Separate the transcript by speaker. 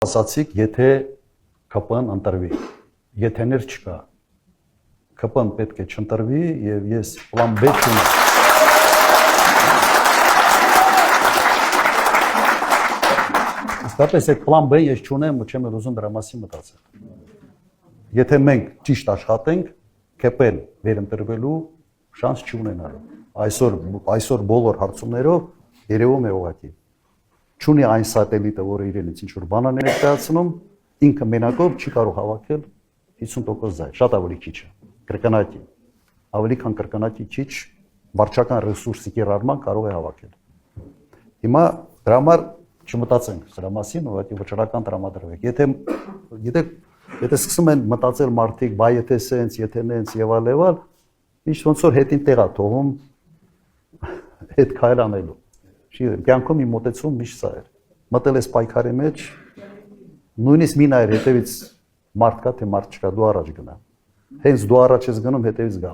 Speaker 1: Ասացիք, եթե ԿՊ-ն ընտրվի, եթեներ չկա, ԿՊ-ն պետք է չընտրվի եւ ես պլան B չունեմ։ Իսկապես այդ պլան B ես չունեմ ու չեմ ուզում դրա մասին մտածել։ Եթե մենք ճիշտ աշխատենք, ԿՊ-ն վերընտրվելու շանս չունենալու։ Այսօր բոլոր հարցումներով երևում է ուղղակի։ Չունի այն սատելիտը, որը իրենից ինչ-որ բան է ներկայացնում, ինքը մենակով չի կարող հավաքել 50% ձայն, շատ ավելի քիչ է, կրկնակի, ավելի քան կրկնակի քիչ վարչական ռեսուրսի կիրառման կարող է հավաքել։ Հիմա դրա համար չմտածենք սրա մասին, ուղղակի վճռական տրամադրվեք։ Եթե սկսում են մտածել մարդիկ, բայ եթե սենց, եթե նենց եւ այլ, միշտ ոնց որ հետին տեղ է թողում հետ քայլ անելու։ Կյանքում իմ մոտեցում միշտ սա էր։ Մտել ես պայքարի մեջ, նույնիսկ մի նայր հետևից մարդ կա, թե մարդ չկա, դու առաջ գնա։ Հենց դու առաջ ես գնում, հետևից գալու։